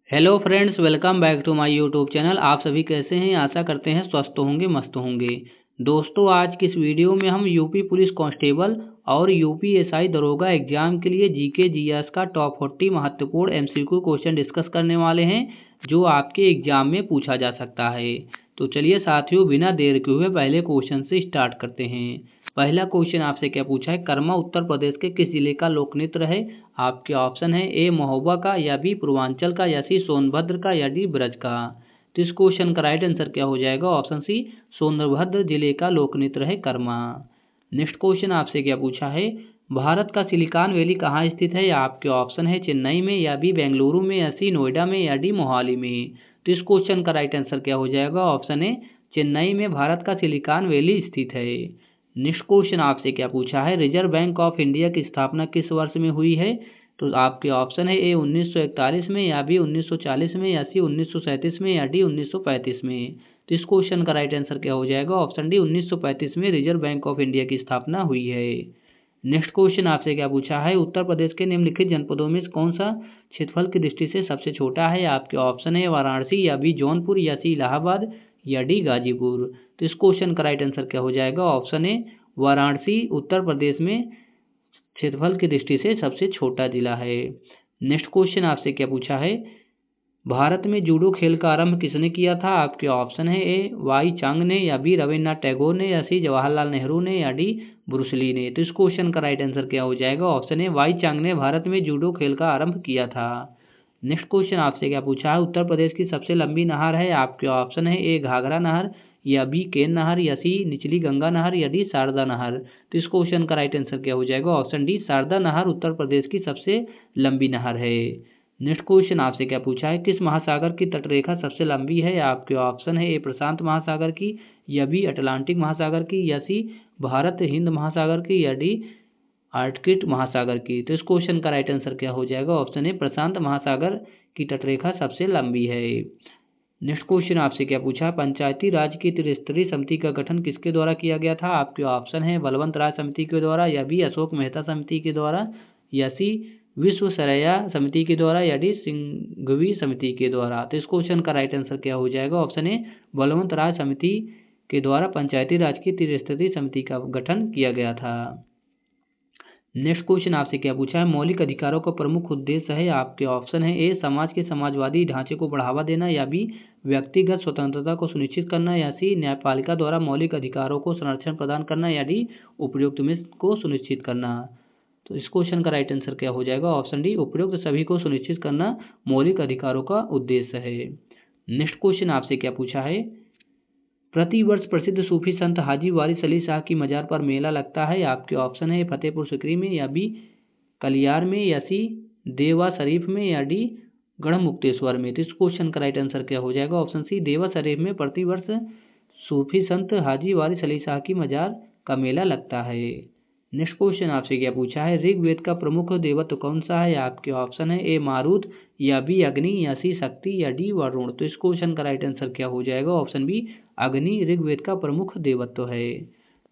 Hello friends, welcome back to my YouTube channel. आप सभी कैसे हैं? आशा करते हैं स्वस्थ होंगे, मस्त होंगे। दोस्तों, आज की इस वीडियो में हम यूपी पुलिस कांस्टेबल और यूपीएसआई दरोगा एग्जाम के लिए जीके जीएस का टॉप 40 महत्वपूर्ण एमसीक्यू क्वेश्चन डिस्कस करने वाले हैं, जो आपके एग्जाम में पूछा जा सकता है। तो चलिए साथियों, बिना देर के हुए पहले क्वेश्चन से स्टार्ट करते हैं। पहला क्वेश्चन आपसे क्या पूछा है? कर्मा उत्तर प्रदेश के किस जिले का लोक नृत्य है? आपके ऑप्शन है ए महोबा का, या बी पूर्वांचल का, या सी सोनभद्र का, या डी ब्रज का। तो इस क्वेश्चन का राइट आंसर क्या हो जाएगा? ऑप्शन सी सोनभद्र जिले का लोक नृत्य है कर्मा। नेक्स्ट क्वेश्चन आपसे क्या पूछा है? भारत का सिलिकॉन वैली कहाँ स्थित है? आपके ऑप्शन है चेन्नई में, या बी बेंगलुरु में, या सी नोएडा में, या डी मोहाली में। तो इस क्वेश्चन का राइट आंसर क्या हो जाएगा? ऑप्शन है चेन्नई में भारत का सिलिकॉन वैली स्थित है। नेक्स्ट क्वेश्चन आपसे क्या पूछा है? रिजर्व बैंक ऑफ इंडिया की स्थापना किस वर्ष में हुई है? तो आपके ऑप्शन है ए 1941 में, या बी 1940 में, या सी 1937 में, या डी 1935 में। तो इस क्वेश्चन का राइट आंसर क्या हो जाएगा? ऑप्शन डी 1935 में रिजर्व बैंक ऑफ इंडिया की स्थापना हुई है। नेक्स्ट क्वेश्चन आपसे क्या पूछा है? उत्तर प्रदेश के निम्नलिखित जनपदों में कौन सा क्षेत्रफल की दृष्टि से सबसे छोटा है? आपके ऑप्शन है वाराणसी, या बी जौनपुर, या सी इलाहाबाद, या डी गाजीपुर। तो इस क्वेश्चन का राइट आंसर क्या हो जाएगा? ऑप्शन है वाराणसी उत्तर प्रदेश में क्षेत्रफल की दृष्टि से सबसे छोटा जिला है। नेक्स्ट क्वेश्चन आपसे क्या पूछा है? भारत में जूडो खेल का आरंभ किसने किया था? आपके ऑप्शन है ए वाई चांग ने, या बी रविन्द्रनाथ टैगोर ने, या सी जवाहरलाल नेहरू ने, या डी ब्रूसली ने। तो इस क्वेश्चन का राइट आंसर क्या हो जाएगा? ऑप्शन है वाई चांग ने भारत में जूडो खेल का आरंभ किया था। नेक्स्ट क्वेश्चन आपसे क्या पूछा है? उत्तर प्रदेश की सबसे लंबी नहर है? आपके ऑप्शन है ए घाघरा नहर, या बी केन नहर, या सी निचली गंगा नहर, या डी शारदा नहर। तो इस क्वेश्चन का राइट आंसर क्या हो जाएगा? ऑप्शन डी शारदा नहर उत्तर प्रदेश की सबसे लंबी नहर है। नेक्स्ट क्वेश्चन आपसे क्या पूछा है? किस महासागर की तटरेखा सबसे लंबी है? आपके ऑप्शन है ए प्रशांत महासागर की, या बी अटलांटिक महासागर की, या सी भारत हिंद महासागर की, या डी आर्कटिक महासागर की। तो इस क्वेश्चन का राइट आंसर क्या हो जाएगा? ऑप्शन है प्रशांत महासागर की तटरेखा सबसे लंबी है। नेक्स्ट क्वेश्चन आपसे क्या पूछा? पंचायती राज की त्रिस्तरीय समिति का गठन किसके द्वारा किया गया था? आपके ऑप्शन है बलवंत राय समिति के द्वारा, या बी अशोक मेहता समिति के द्वारा, या सी विश्वेश्वरैया समिति के द्वारा, या डी सिंघवी समिति के द्वारा। तो इस क्वेश्चन का राइट आंसर क्या हो जाएगा? ऑप्शन है बलवंत राय समिति के द्वारा पंचायती राज की त्रिस्तरीय समिति का गठन किया गया था। नेक्स्ट क्वेश्चन आपसे क्या पूछा है? मौलिक अधिकारों का प्रमुख उद्देश्य है? आपके ऑप्शन है ए समाज के समाजवादी ढांचे को बढ़ावा देना, या बी व्यक्तिगत स्वतंत्रता को सुनिश्चित करना, या सी न्यायपालिका द्वारा मौलिक अधिकारों को संरक्षण प्रदान करना, या डी उपयुक्त में को सुनिश्चित करना। तो इस क्वेश्चन का राइट आंसर क्या हो जाएगा? ऑप्शन डी उपयुक्त सभी को सुनिश्चित करना मौलिक अधिकारों का उद्देश्य है। नेक्स्ट क्वेश्चन आपसे क्या पूछा है? प्रतिवर्ष प्रसिद्ध सूफी संत हाजी वारिस अली शाह की मजार पर मेला लगता है? आपके ऑप्शन है फतेहपुर सिकरी में, या बी कलियार में, या सी देवा शरीफ में, या डी गढ़मुक्तेश्वर में। तो इस क्वेश्चन का राइट आंसर क्या हो जाएगा? ऑप्शन सी देवा शरीफ में प्रतिवर्ष सूफी संत हाजी वारिस अली शाह की मजार का मेला लगता है। नेक्स्ट क्वेश्चन आपसे क्या पूछा है? ऋग्वेद का प्रमुख देवत्व कौन सा है? आपके ऑप्शन है ए मारुत, या बी अग्नि, या सी शक्ति, या डी वरुण। तो इस क्वेश्चन का राइट आंसर क्या हो जाएगा? ऑप्शन बी अग्नि ऋग्वेद का प्रमुख देवत्व है।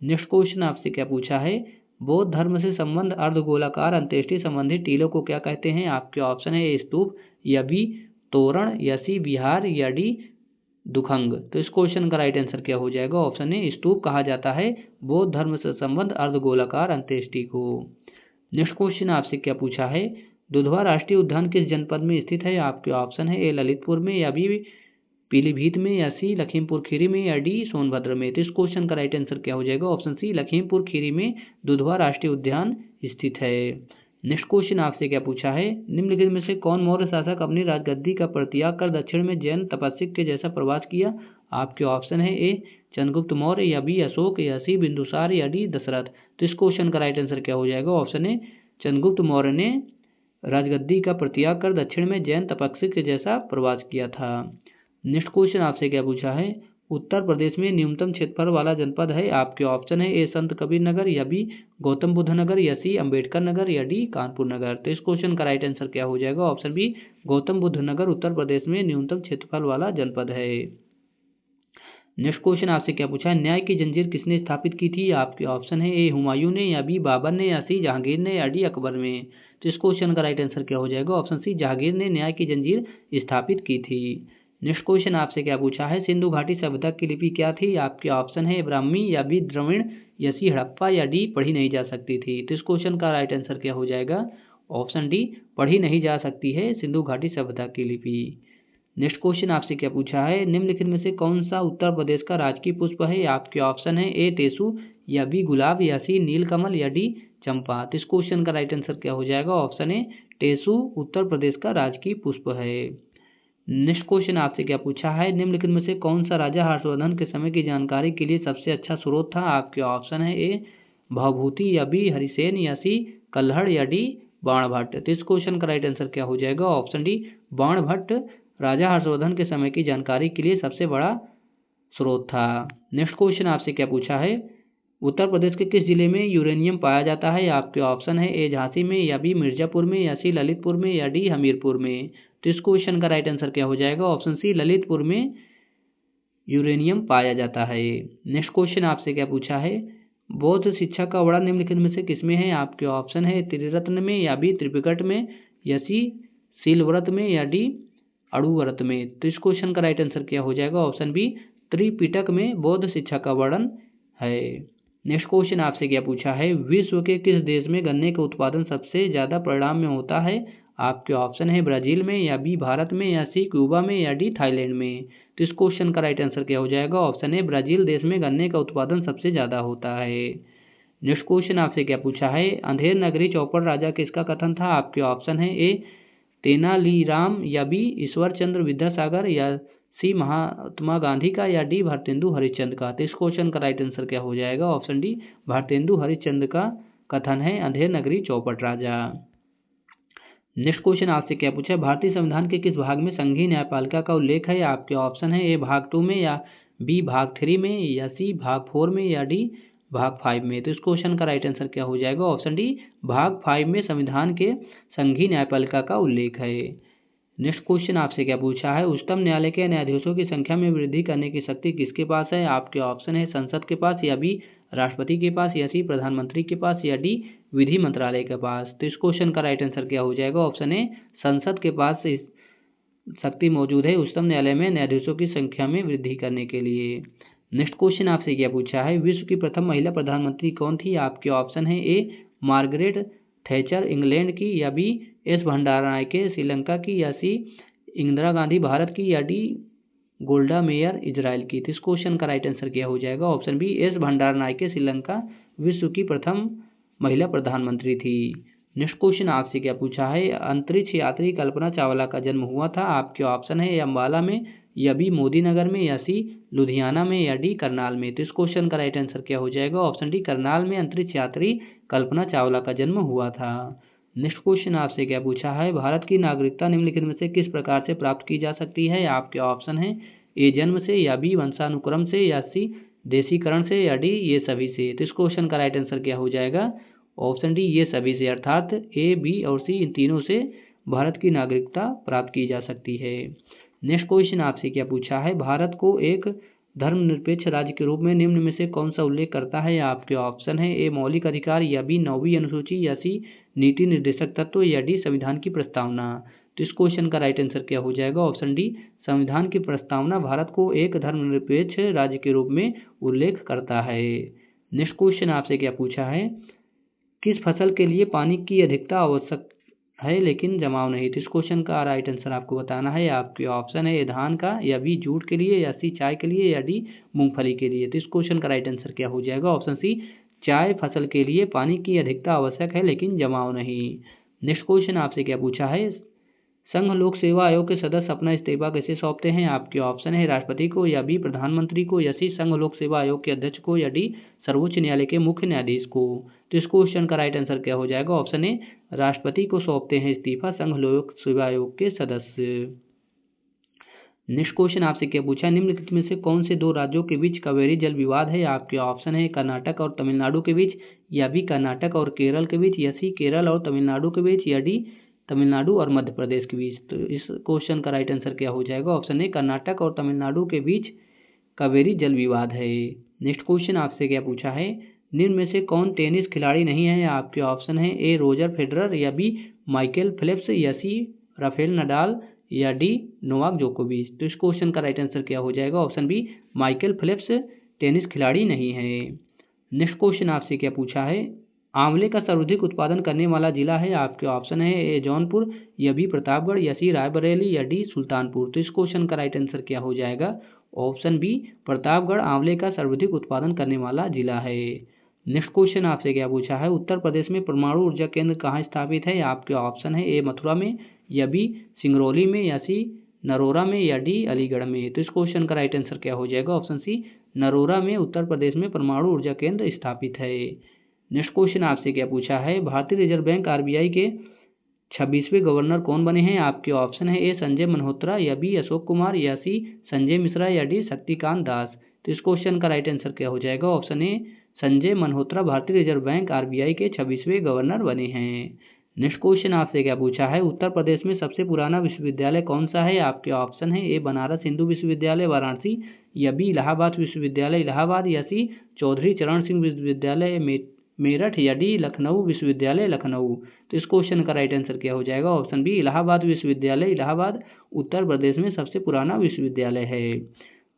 नेक्स्ट क्वेश्चन आपसे क्या पूछा है? बौद्ध धर्म से संबंध अर्धगोलाकार अंत्येष्टि संबंधी टीलों को क्या कहते हैं? आपके ऑप्शन है ए स्तूप, या बी तोरण, या सी विहार, या डी दुखंग। तो इस क्वेश्चन का राइट आंसर क्या हो जाएगा? ऑप्शन ए स्तूप कहा जाता है बौद्ध धर्म से संबंध अर्धगोलाकार अंत्येष्टि को। नेक्स्ट क्वेश्चन आपसे क्या पूछा है? दुधवा राष्ट्रीय उद्यान किस जनपद में स्थित है? आपके ऑप्शन है ए ललितपुर में, या बी पीलीभीत में, या सी लखीमपुर खीरी में, या डी सोनभद्र में। तो इस क्वेश्चन का राइट आंसर क्या हो जाएगा? ऑप्शन सी लखीमपुर खीरी में दुधवा राष्ट्रीय उद्यान स्थित है। नेक्स्ट क्वेश्चन आपसे क्या पूछा है? निम्नलिखित में से कौन मौर्य शासक अपनी राजगद्दी का परित्याग कर दक्षिण में जैन तपस्विक के जैसा प्रवास किया? आपके ऑप्शन है ए चंद्रगुप्त मौर्य, या बी अशोक, या सी बिंदुसार, या डी दशरथ। तो इस क्वेश्चन का राइट आंसर क्या हो जाएगा? ऑप्शन है चंद्रगुप्त मौर्य ने राजगद्दी का परित्याग कर दक्षिण में जैन तपस्विक के जैसा प्रवास किया था। नेक्स्ट क्वेश्चन आपसे क्या पूछा है? उत्तर प्रदेश में न्यूनतम क्षेत्रफल वाला जनपद है? आपके ऑप्शन है ए संत कबीर नगर, या बी गौतम बुद्ध नगर, या सी अंबेडकर नगर, या डी कानपुर नगर। तो इस क्वेश्चन का राइट आंसर क्या हो जाएगा? ऑप्शन बी गौतम बुद्ध नगर उत्तर प्रदेश में न्यूनतम क्षेत्रफल वाला जनपद है। नेक्स्ट क्वेश्चन आपसे क्या पूछा है, न्याय की जंजीर किसने स्थापित की थी? आपके ऑप्शन है ए हुमायूं ने, या बी बाबर ने, या सी जहांगीर ने, या डी अकबर में। तो इस क्वेश्चन का राइट आंसर क्या हो जाएगा? ऑप्शन सी जहांगीर ने न्याय की जंजीर स्थापित की थी। नेक्स्ट क्वेश्चन आपसे क्या पूछा है, सिंधु घाटी सभ्यता की लिपि क्या थी? आपके ऑप्शन है ब्राह्मी, या बी द्रविड़, या सी हड़प्पा, या डी पढ़ी नहीं जा सकती थी। तो इस क्वेश्चन का राइट आंसर क्या हो जाएगा? ऑप्शन डी पढ़ी नहीं जा सकती है सिंधु घाटी सभ्यता की लिपि। नेक्स्ट क्वेश्चन आपसे क्या पूछा है, निम्नलिखित में से कौन सा उत्तर प्रदेश का राजकीय पुष्प है? आपके ऑप्शन है ए तेसु, या बी गुलाब, या सी नीलकमल, या डी चंपा। तो इस क्वेश्चन का राइट आंसर क्या हो जाएगा? ऑप्शन ए टेसु उत्तर प्रदेश का राजकीय पुष्प है। नेक्स्ट क्वेश्चन आपसे क्या पूछा है, निम्नलिखित में से कौन सा राजा हर्षवर्धन के समय की जानकारी के लिए सबसे अच्छा स्रोत था? आपके ऑप्शन है ए भवभूति, या बी हरिसेन, या सी कल्हड़, या डी बाणभट्ट। तो इस क्वेश्चन का राइट आंसर क्या हो जाएगा? ऑप्शन डी बाणभट्ट राजा हर्षवर्धन के समय की जानकारी के लिए सबसे बड़ा स्रोत था। नेक्स्ट क्वेश्चन आपसे क्या पूछा है, उत्तर प्रदेश के किस जिले में यूरेनियम पाया जाता है? आपके ऑप्शन है ए झांसी में, या बी मिर्जापुर में, या सी ललितपुर में, या डी हमीरपुर में। तो इस क्वेश्चन का राइट आंसर क्या हो जाएगा? ऑप्शन सी ललितपुर में यूरेनियम पाया जाता है। नेक्स्ट क्वेश्चन आपसे क्या पूछा है, बौद्ध शिक्षा का वर्णन निम्नलिखित में से किसमें है? आपके ऑप्शन है त्रिरत्न में, या बी त्रिपिटक में, या सी सीलव्रत में, या डी अणुव्रत में। तो इस क्वेश्चन का राइट आंसर क्या हो जाएगा? ऑप्शन बी त्रिपिटक में बौद्ध शिक्षा का वर्णन है। नेक्स्ट क्वेश्चन आपसे क्या पूछा है, विश्व के किस देश में गन्ने का उत्पादन सबसे ज्यादा परिणाम में होता है? आपके ऑप्शन है ब्राजील में, या बी भारत में, या सी क्यूबा में, या डी थाईलैंड में। तो इस क्वेश्चन का राइट आंसर क्या हो जाएगा? ऑप्शन है ब्राजील देश में गन्ने का उत्पादन सबसे ज्यादा होता है। नेक्स्ट क्वेश्चन आपसे क्या पूछा है, अंधेर नगरी चौपड़ राजा किसका कथन था? आपके ऑप्शन है ए तेनालीराम, या बी ईश्वर चंद्र विद्यासागर, या सी महात्मा गांधी का, या डी भारतेंदु हरिश्चंद्र का। तो इस क्वेश्चन का राइट आंसर क्या हो जाएगा? ऑप्शन डी भारतेंदु हरिश्चंद्र का कथन है अंधेर नगरी चौपट राजा। नेक्स्ट क्वेश्चन आपसे क्या पूछा है, भारतीय संविधान के किस भाग में संघीय न्यायपालिका का उल्लेख है? आपके ऑप्शन है ए भाग 2 में, या बी भाग 3 में, या सी भाग 4 में, या डी भाग 5 में। तो इस क्वेश्चन का राइट आंसर क्या हो जाएगा? ऑप्शन डी भाग 5 में संविधान के संघीय न्यायपालिका का उल्लेख है। नेक्स्ट क्वेश्चन आपसे क्या पूछा है, उच्चतम न्यायालय के न्यायाधीशों की संख्या में वृद्धि करने की शक्ति किसके पास है? आपके ऑप्शन है संसद के पास, या बी राष्ट्रपति के पास, या सी प्रधानमंत्री के पास, या डी विधि मंत्रालय के पास। तो इस क्वेश्चन का राइट आंसर क्या हो जाएगा? ऑप्शन ए संसद के पास शक्ति मौजूद है उच्चतम न्यायालय में न्यायाधीशों की संख्या में वृद्धि करने के लिए। नेक्स्ट क्वेश्चन आपसे क्या पूछा है, विश्व की प्रथम महिला प्रधानमंत्री कौन थी? आपके ऑप्शन है ए मार्गरेट थैचर इंग्लैंड की, या बी एस भंडारनायके श्रीलंका की, या सी इंदिरा गांधी भारत की, या डी गोल्डा मेयर इजराइल की। तो इस क्वेश्चन का राइट आंसर क्या हो जाएगा? Option B S Bandaranaike Sri Lanka विश्व की प्रथम महिला प्रधानमंत्री थी। नेक्स्ट क्वेश्चन आपसे क्या पूछा है, अंतरिक्ष यात्री कल्पना चावला का जन्म हुआ था? आपके ऑप्शन है अम्बाला में, या बी मोदी नगर में, या सी लुधियाना में, या डी करनाल में। तो इस क्वेश्चन का राइट आंसर क्या हो जाएगा? ऑप्शन डी करनाल में अंतरिक्ष यात्री कल्पना चावला का जन्म हुआ था। नेक्स्ट क्वेश्चन आपसे क्या पूछा है, भारत की नागरिकता निम्नलिखित में से किस प्रकार से प्राप्त की जा सकती है? आपके ऑप्शन है ए जन्म से, या बी वंशानुक्रम से, या सी देशीकरण से, या डी ये सभी से। तो इस क्वेश्चन का राइट आंसर क्या हो जाएगा? ऑप्शन डी ये सभी से, अर्थात ए बी और सी इन तीनों से भारत की नागरिकता प्राप्त की जा सकती है। नेक्स्ट क्वेश्चन आपसे क्या पूछा है, भारत को एक धर्मनिरपेक्ष राज्य के रूप में निम्न में से कौन सा उल्लेख करता है? आपके ऑप्शन है ए मौलिक अधिकार, या बी 9वीं अनुसूची, या सी नीति निर्देशक तत्व, या डी संविधान की प्रस्तावना। तो इस क्वेश्चन का राइट आंसर क्या हो जाएगा? ऑप्शन डी संविधान की प्रस्तावना भारत को एक धर्मनिरपेक्ष राज्य के रूप में उल्लेख करता है। नेक्स्ट क्वेश्चन आपसे क्या पूछा है, किस फसल के लिए पानी की अधिकता आवश्यक है लेकिन जमाव नहीं? तो इस क्वेश्चन का राइट आंसर आपको बताना है। आपके ऑप्शन है धान का, या बी जूट के लिए, या सी चाय के लिए, या डी मूंगफली के लिए। तो इस क्वेश्चन का राइट आंसर क्या हो जाएगा? ऑप्शन सी चाय फसल के लिए पानी की अधिकता आवश्यक है लेकिन जमाव नहीं। नेक्स्ट क्वेश्चन आपसे क्या पूछा है, संघ लोक सेवा आयोग के सदस्य अपना इस्तीफा कैसे सौंपते हैं? आपके ऑप्शन है राष्ट्रपति को, या बी प्रधानमंत्री को, या सी संघ लोक सेवा आयोग के अध्यक्ष को, या डी सर्वोच्च न्यायालय के मुख्य न्यायाधीश को। तो इस क्वेश्चन का राइट आंसर क्या हो जाएगा? ऑप्शन ए राष्ट्रपति को सौंपते हैं इस्तीफा संघ लोक सेवा आयोग के सदस्य। नेक्स्ट क्वेश्चन आपसे क्या पूछा, निम्नलिखित में से कौन से दो राज्यों के बीच कावेरी जल विवाद है? आपके ऑप्शन है कर्नाटक और तमिलनाडु के बीच, या बी कर्नाटक और केरल के बीच, या सी केरल और तमिलनाडु के बीच, या डी तमिलनाडु और मध्य प्रदेश के बीच। तो इस क्वेश्चन का राइट आंसर क्या हो जाएगा? ऑप्शन ए कर्नाटक और तमिलनाडु के बीच कावेरी जल विवाद है। नेक्स्ट क्वेश्चन आपसे क्या पूछा है, निम्न में से कौन टेनिस खिलाड़ी नहीं है? आपके ऑप्शन है ए रोजर फेडरर, या बी माइकल फेल्प्स, या सी राफेल नडाल, या डी नोवाक जोकोविच। तो इस क्वेश्चन का राइट आंसर क्या हो जाएगा? Option B Michael Phelps tennis खिलाड़ी नहीं है। नेक्स्ट क्वेश्चन आपसे क्या पूछा है, आंवले का सर्वाधिक उत्पादन करने वाला जिला है? आपके ऑप्शन है ए जौनपुर, या बी प्रतापगढ़, या सी रायबरेली, या डी सुल्तानपुर। तो इस क्वेश्चन का राइट आंसर क्या हो जाएगा? ऑप्शन बी प्रतापगढ़ आंवले का सर्वाधिक उत्पादन करने वाला जिला है। नेक्स्ट क्वेश्चन आपसे क्या पूछा है, उत्तर प्रदेश में परमाणु ऊर्जा केंद्र कहाँ स्थापित है? आपके ऑप्शन है ए मथुरा में, या बी सिंगरौली में, या सी नरोरा में, या डी अलीगढ़ में। तो इस क्वेश्चन का राइट आंसर क्या हो जाएगा? ऑप्शन सी नरोरा में उत्तर प्रदेश में परमाणु ऊर्जा केंद्र स्थापित है। नेक्स्ट क्वेश्चन आपसे क्या पूछा है, भारतीय रिजर्व बैंक आरबीआई के 26वें गवर्नर कौन बने हैं? आपके ऑप्शन है ए संजय मल्होत्रा, या बी अशोक कुमार, या सी संजय मिश्रा, या डी शक्तिकांत दास। तो इस क्वेश्चन का राइट आंसर क्या हो जाएगा? ऑप्शन ए संजय मल्होत्रा भारतीय रिजर्व बैंक आरबीआई के 26वें गवर्नर बने हैं। नेक्स्ट क्वेश्चन आपसे क्या पूछा है, उत्तर प्रदेश में सबसे पुराना विश्वविद्यालय कौन सा है? आपके ऑप्शन है ए बनारस हिंदू विश्वविद्यालय वाराणसी, या बी इलाहाबाद विश्वविद्यालय इलाहाबाद, या सी चौधरी चरण सिंह विश्वविद्यालय मेरठ, या डी लखनऊ विश्वविद्यालय लखनऊ। तो इस क्वेश्चन का राइट आंसर क्या हो जाएगा? ऑप्शन बी इलाहाबाद विश्वविद्यालय इलाहाबाद उत्तर प्रदेश में सबसे पुराना विश्वविद्यालय है।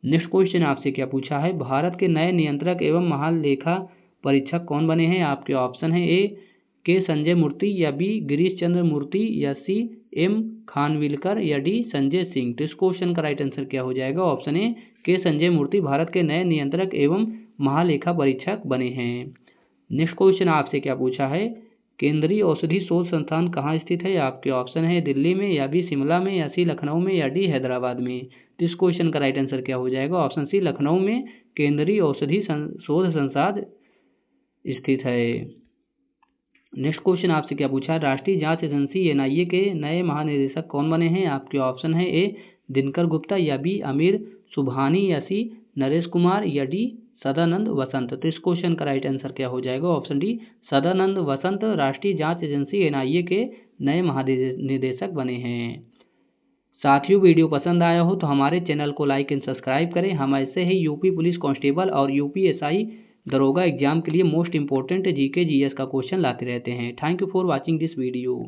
नेक्स्ट क्वेश्चन आपसे क्या पूछा है, भारत के नए नियंत्रक एवं महालेखा परीक्षक कौन बने हैं? आपके ऑप्शन है ए के संजय मूर्ति, या बी गिरीश चंद्र मूर्ति, या सी एम खानविलकर, या डी संजय सिंह। तो इस क्वेश्चन का राइट आंसर क्या हो जाएगा? ऑप्शन ए के संजय मूर्ति भारत के नए नियंत्रक एवं महालेखा परीक्षक बने हैं। नेक्स्ट क्वेश्चन आपसे क्या पूछा है, केंद्रीय औषधि शोध संस्थान कहाँ स्थित है? आपके ऑप्शन है दिल्ली में, या बी शिमला में, या सी लखनऊ में, या डी हैदराबाद में। तो इस क्वेश्चन का राइट आंसर क्या हो जाएगा? ऑप्शन सी लखनऊ में केंद्रीय औषधि शोध संस्थान स्थित है। नेक्स्ट क्वेश्चन आपसे क्या पूछा, राष्ट्रीय जांच एजेंसी एनआईए के नए महानिदेशक कौन बने हैं? आपके ऑप्शन है ए दिनकर गुप्ता, या बी आमिर सुबहानी, या सी नरेश कुमार, या डी सदानंद वसंत। तो इस क्वेश्चन का राइट आंसर क्या हो जाएगा? ऑप्शन डी सदानंद वसंत राष्ट्रीय जांच एजेंसी एनआईए के नए महानिदेशक बने हैं। साथियों, वीडियो पसंद आया हो तो हमारे चैनल को लाइक एंड सब्सक्राइब करें। हम ऐसे ही यूपी पुलिस कांस्टेबल और यूपीएसआई दरोगा एग्जाम के लिए मोस्ट इंपोर्टेंट जीके जीएस का क्वेश्चन लाते रहते हैं। Thank you for watching this video.